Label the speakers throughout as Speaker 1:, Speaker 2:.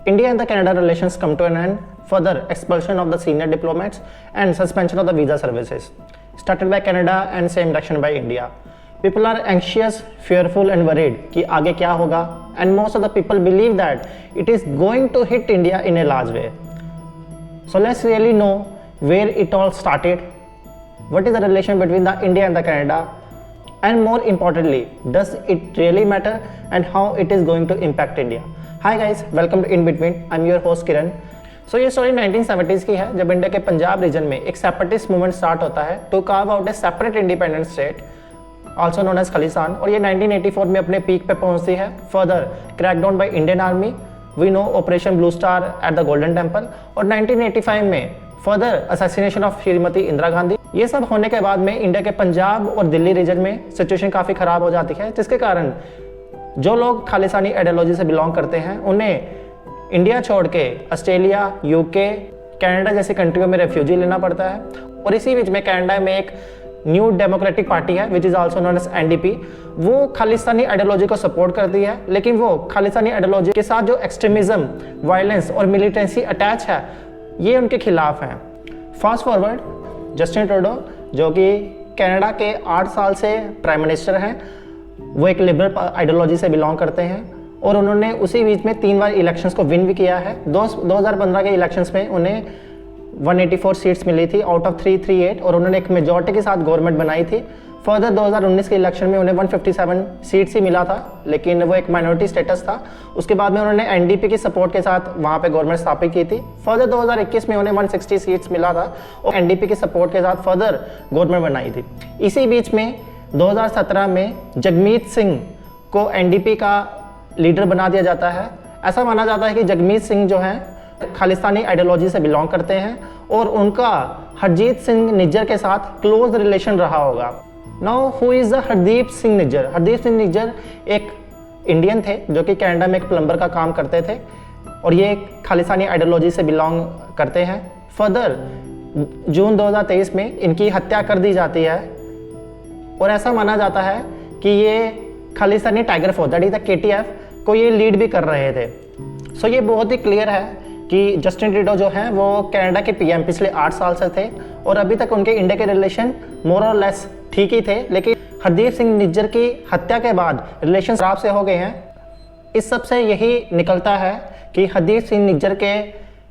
Speaker 1: India and the Canada relations come to an end. Further expulsion of the senior diplomats and suspension of the visa services, started by Canada and same action by India. People are anxious, fearful and worried कि आगे क्या होगा, and most of the people believe that it is going to hit India in a large way. So let's really know where it all started, what is the relation between the India and the Canada, and more importantly, does it really matter and how it is going to impact India. Hi guys, welcome to In Between. I'm your host Kiran. So ये story 1970s की है, जब India के Punjab reason में एक separatist movement start होता है to carve out a separate independent state also known as Khalistan, और ये 1984 में अपने पीक पे पहुंचती है. Further crackdown by Indian army, we know operation blue star at the golden temple, और 1985 में further assassination of Shrimati Indira Gandhi. ये सब होने के बाद में इंडिया के पंजाब और दिल्ली रीजन में सिचुएशन काफ़ी ख़राब हो जाती है, जिसके कारण जो लोग खालिस्तानी आइडियोलॉजी से बिलोंग करते हैं उन्हें इंडिया छोड़ के ऑस्ट्रेलिया, यूके, कनाडा जैसी कंट्रियों में रेफ्यूजी लेना पड़ता है. और इसी बीच में कनाडा में एक न्यू डेमोक्रेटिक पार्टी है which is also known as NDP. वो खालिस्तानी आइडियोलॉजी को सपोर्ट करती है, लेकिन वो खालिस्तानी आइडियोलॉजी के साथ जो एक्सट्रीमिज्म, वायलेंस और मिलिटेंसी अटैच है, ये उनके खिलाफ है. फास्ट फॉरवर्ड, जस्टिन ट्रूडो जो कि कनाडा के 8 साल से प्राइम मिनिस्टर हैं, वो एक लिबरल आइडियोलॉजी से बिलोंग करते हैं और उन्होंने उसी बीच में 3 बार इलेक्शंस को विन भी किया है. 2015 के इलेक्शंस में उन्हें 184 सीट्स मिली थी आउट ऑफ 338, और उन्होंने एक मेजॉरिटी के साथ गवर्नमेंट बनाई थी. फर्दर 2019 के इलेक्शन में उन्हें 157 सीट्स ही मिला था, लेकिन वो एक माइनॉरिटी स्टेटस था. उसके बाद में उन्होंने एनडीपी की सपोर्ट के साथ वहाँ पे गवर्नमेंट स्थापित की थी. फर्दर 2021 में उन्हें 160 सीट्स मिला था और एनडीपी की सपोर्ट के साथ फर्दर गवर्नमेंट बनाई थी. इसी बीच में 2017 में जगमीत सिंह को एनडीपी का लीडर बना दिया जाता है. ऐसा माना जाता है कि जगमीत सिंह जो हैं खालिस्तानी आइडियोलॉजी से बिलोंग करते हैं और उनका हरजीत सिंह निज्जर के साथ क्लोज रिलेशन रहा होगा. Now who is the Hardeep Singh Nijjar? Hardeep Singh Nijjar एक इंडियन थे जो कि कनाडा में एक प्लम्बर का काम करते थे और ये खालिस्तानी आइडियोलॉजी से बिलोंग करते हैं. फर्दर जून 2023 में इनकी हत्या कर दी जाती है और ऐसा माना जाता है कि ये Khalistani tiger force that is the KTF को ये लीड भी कर रहे थे. सो ये बहुत ही क्लियर है कि जस्टिन ट्रूडो जो हैं वो कनाडा के पीएम पिछले 8 साल से थे और अभी तक उनके इंडिया के रिलेशन मोर और लेस ठीक ही थे, लेकिन हरदीप सिंह निज्जर की हत्या के बाद रिलेशन खराब से हो गए हैं. इस सब से यही निकलता है कि हरदीप सिंह निज्जर के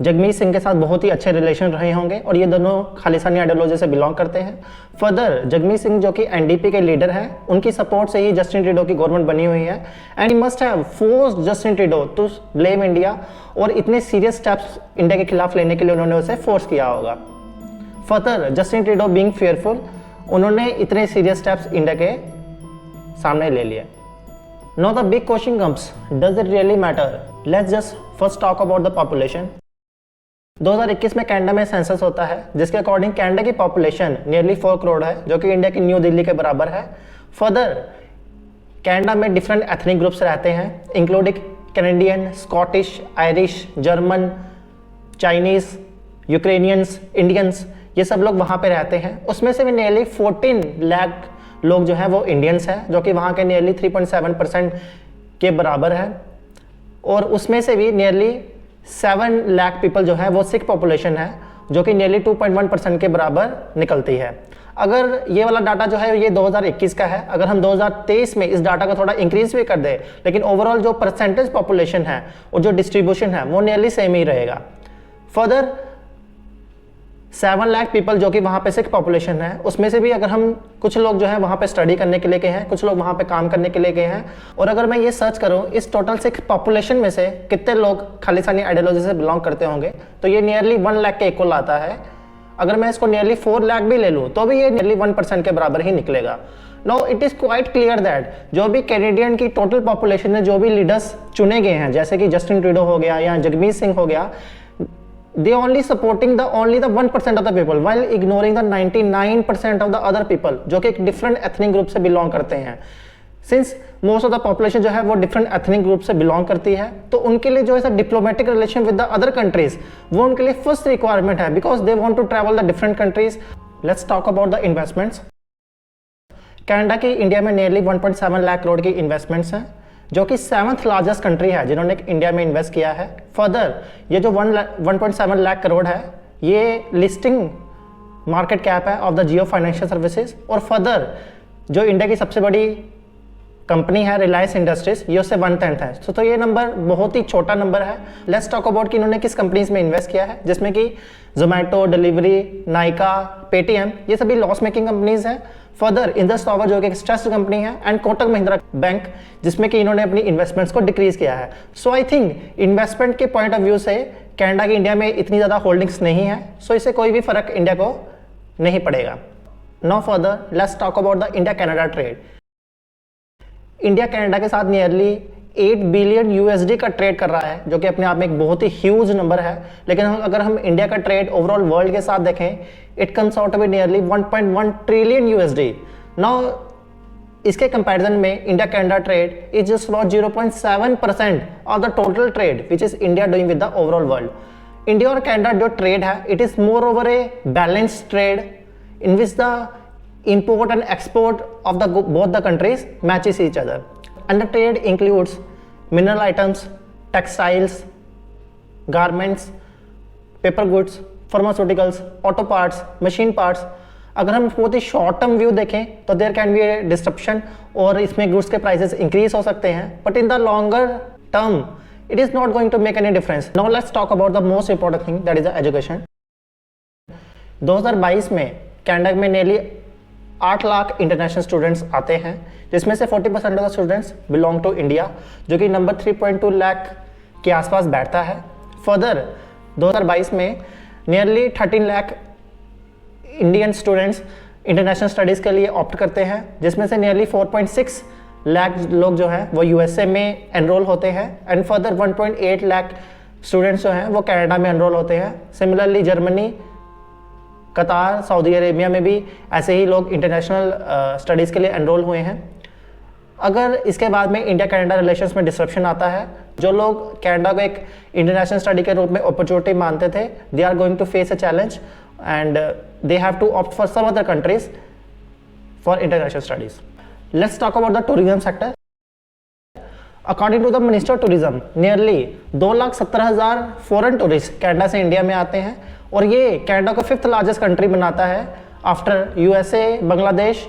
Speaker 1: जगमीत सिंह के साथ बहुत ही अच्छे रिलेशन रहे होंगे और ये दोनों खालिस्तानी आइडियोलॉजी से बिलोंग करते हैं. फर्दर जगमीत सिंह जो कि एनडीपी के लीडर हैं, उनकी सपोर्ट से ही जस्टिन ट्रूडो की गवर्नमेंट बनी हुई है and he must have forced Justin Trudeau to blame India, और इतने सीरियस स्टेप्स इंडिया के खिलाफ लेने के लिए उन्होंने उसे फोर्स किया होगा. Further Justin Trudeau being fearful, उन्होंने इतने सीरियस स्टेप्स इंडिया के सामने ले लिए. Now the big question comes, does it really matter? Let's just first talk about the population. 2021 में कनाडा में सेंसस होता है जिसके अकॉर्डिंग कनाडा की पॉपुलेशन नियरली 4 करोड़ है, जो कि इंडिया की न्यू दिल्ली के बराबर है. फर्दर कनाडा में डिफरेंट एथनिक ग्रुप्स रहते हैं including Canadian, Scottish, Irish, German, Chinese, Ukrainians, Indians, ये सब लोग वहाँ पे रहते हैं. उसमें से भी नियरली 14 लाख लोग जो हैं वो इंडियंस हैं, जो कि वहाँ के नियरली 3.7% के बराबर है. और उसमें से भी नियरली 7 लाख पीपल जो है वो सिख पॉपुलेशन है, जो कि नियरली 2.1% के बराबर निकलती है. अगर ये वाला डाटा जो है ये 2021 का है, अगर हम 2023 में इस डाटा को थोड़ा इंक्रीज भी कर दें, लेकिन ओवरऑल जो परसेंटेज पॉपुलेशन है और जो डिस्ट्रीब्यूशन है वो नियरली सेम ही रहेगा. फर्दर 7 लाख पीपल जो कि वहाँ पे सिख पॉपुलेशन है, उसमें से भी अगर हम कुछ लोग जो है वहाँ पे स्टडी करने के लिए गए हैं, कुछ लोग वहाँ पे काम करने के लिए गए हैं, और अगर मैं ये सर्च करूँ इस टोटल सिख पॉपुलेशन में से कितने लोग खालिस्तानी आइडियोलॉजी से बिलोंग करते होंगे, तो ये नियरली 1 लाख के इक्वल आता है. अगर मैं इसको नियरली 4 लाख भी ले लूँ तो भी ये नियरली 1% के बराबर ही निकलेगा. Now it is quite clear that जो भी कैनेडियन की टोटल पॉपुलेशन है, जो भी लीडर्स चुने गए हैं, जैसे कि जस्टिन ट्रूडो हो गया या जगमीत सिंह हो गया, they only supporting the 1% of the people while ignoring the 99% of the other people जो कि एक डिफरेंट एथनिक ग्रुप से बिलोंग करते हैं. Since most of the population जो है वो डिफरेंट एथनिक ग्रुप से बिलोंग करती है, तो उनके लिए जो है diplomatic relation with the other countries वो उनके लिए फर्स्ट रिक्वायरमेंट है, because they want to travel the different countries. Let's talk about the investments. Canada की इंडिया में नियरली 1.7 लाख करोड़ की इन्वेस्टमेंट्स हैं, जो कि 7th लार्जेस्ट कंट्री है जिन्होंने इंडिया में इन्वेस्ट किया है. फर्दर ये जो 1.7 लाख करोड़ है ये लिस्टिंग मार्केट कैप है of the Jio financial services. और फर्दर जो इंडिया की सबसे बड़ी कंपनी है रिलायंस इंडस्ट्रीज, ये उससे 1/10 है। तो ये नंबर बहुत ही छोटा नंबर है। लेट्स टॉक अबाउट कि इन्होंने किस कंपनीज में इन्वेस्ट किया है, जिसमें कि जोमेटो, डिलीवरी, नाइका, पेटीएम, ये सभी लॉस मेकिंग कंपनीज हैं। फर्दर इंडस टावर जो कि एक ट्रस्ट कंपनी है, एंड कोटक महिंद्रा बैंक जिसमें कि इन्होंने अपनी इन्वेस्टमेंट्स को डिक्रीज किया है। सो आई थिंक इन्वेस्टमेंट के पॉइंट ऑफ व्यू से कनाडा की इंडिया में इतनी ज़्यादा होल्डिंग्स नहीं है, सो इससे कोई भी फर्क इंडिया को नहीं पड़ेगा। Now further let's talk about the India Canada trade. India Canada के साथ नियरली 8 बिलियन यूएसडी का ट्रेड कर रहा है, जो कि अपने आप में एक बहुत ही ह्यूज नंबर है। लेकिन अगर हम इंडिया का ट्रेड ओवरऑल वर्ल्ड के साथ देखें, it comes out to be nearly 1.1 trillion USD. Now इसके कंपैरिजन में India Canada trade is just about 0.7% of the total trade which is India doing with the overall world. India और Canada जो trade है, it is more over a balanced trade in which the import and export of both the countries matches each other, and the trade includes mineral items, textiles, garments, paper goods, pharmaceuticals, auto parts, machine parts। अगर हम बहुत ही short term view देखें तो there can be a disruption और इसमें goods के prices increase हो सकते हैं, but in the longer term it is not going to make any difference. Now let's talk about the most important thing, that is the education. 2022 में Canada में nearly 8 lakh international students आते हैं, जिसमें से 40% of the students belong to India, जो कि number 3.2 lakh के आसपास बैठता है। फर्दर 2022 में nearly 13 lakh Indian students international studies के लिए ऑप्ट करते हैं, जिसमें से नियरली 4.6 लाख लोग जो हैं वो यूएसए में एनरोल होते हैं, एंड फर्दर 1.8 लाख स्टूडेंट्स जो हैं वो कनाडा में एनरोल होते हैं। सिमिलरली जर्मनी, कतार, सऊदी अरेबिया में भी ऐसे ही लोग इंटरनेशनल स्टडीज़ के लिए एनरोल हुए हैं। अगर इसके बाद में इंडिया कनाडा रिलेशंस में डिस्ट्रप्शन आता है, जो लोग कनाडा को एक इंटरनेशनल स्टडी के रूप में अपॉर्चुनिटी मानते थे, they are going to face a challenge and they have to opt for some other countries for international studies. Let's talk about the tourism sector. According to the minister of tourism, nearly 2,70,000 foreign tourist Canada से India में आते हैं, और ये Canada को 5th largest country बनाता है after USA, Bangladesh,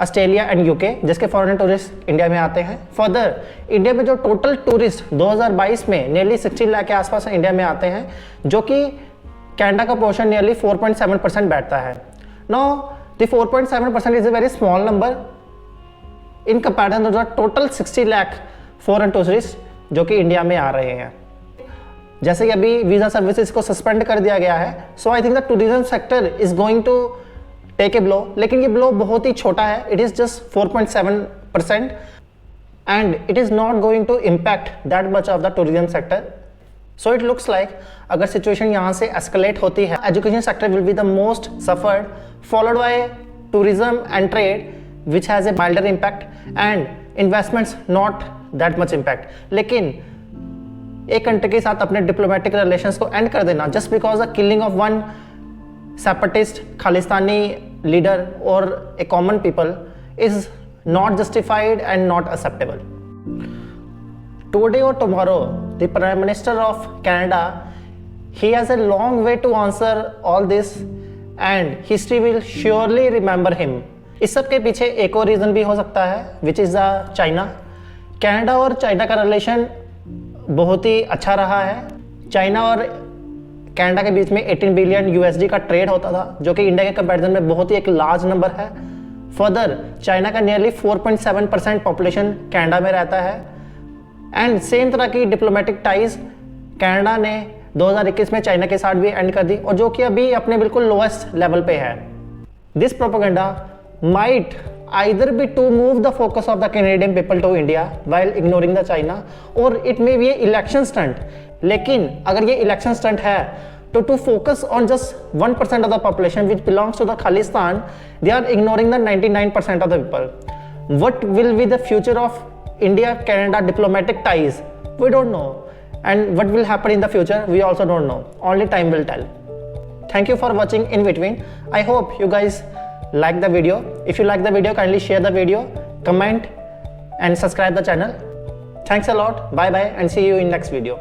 Speaker 1: Australia and UK, जिसके फॉरेन टूरिस्ट इंडिया में आते हैं। फर्दर इंडिया में जो टोटल टूरिस्ट 2022 में नियरली 16 लाख के आसपास इंडिया में आते हैं, जो कि कनाडा का पोर्शन नियरली 4.7% बैठता है। Now the 4.7% is a very small number in comparison to the total 60 lakh foreign tourist जो कि इंडिया में आ रहे हैं। जैसे कि अभी वीज़ा सर्विसेज को सस्पेंड कर दिया गया है, so I think the tourism sector is going to take a blow, लेकिन ये ब्लो बहुत ही छोटा है, it is just 4.7% and it is not going to impact that much of the tourism sector. So it looks like अगर situation यहाँ से escalate होती है, education sector will be the most suffered, followed by tourism and trade which has a milder impact, and investments not that much impact. लेकिन एक country के साथ अपने डिप्लोमेटिक रिलेशंस को एंड कर देना just because the killing of one separatist Khalistani leader और a common people is not justified and not acceptable. Today और tomorrow the prime minister of Canada, he has a long way to answer all this and history will surely remember him। इस सब के पीछे एक और reason भी हो सकता है which is the China. Canada और चाइना का रिलेशन बहुत ही अच्छा रहा है। चाइना और कनाडा के बीच में 18 बिलियन यूएसडी का ट्रेड होता था, जो कि इंडिया के कंपैरिजन में बहुत ही एक लार्ज नंबर है। फर्दर चाइना का नियरली 4.7% पॉपुलेशन कनाडा में रहता है, एंड सेम तरह की डिप्लोमेटिक टाइज कनाडा ने 2021 में चाइना के साथ भी एंड कर दी, और जो कि अभी अपने बिल्कुल लोएस्ट लेवल पे है। This propaganda might either be to move the focus of the Canadian people to India while ignoring the China, or it may be a election stunt। लेकिन अगर ये election stunt है तो to focus on just 1% of the population which belongs to the Khalistan, they are ignoring the 99% of the people। What will be the future of India-Canada diplomatic ties? We don't know, and what will happen in the future we also don't know, only time will tell। Thank you for watching In Between। I hope you guys like the video। If you like the video, kindly share the video, comment and subscribe the channel। Thanks a lot, bye bye, and see you in next video।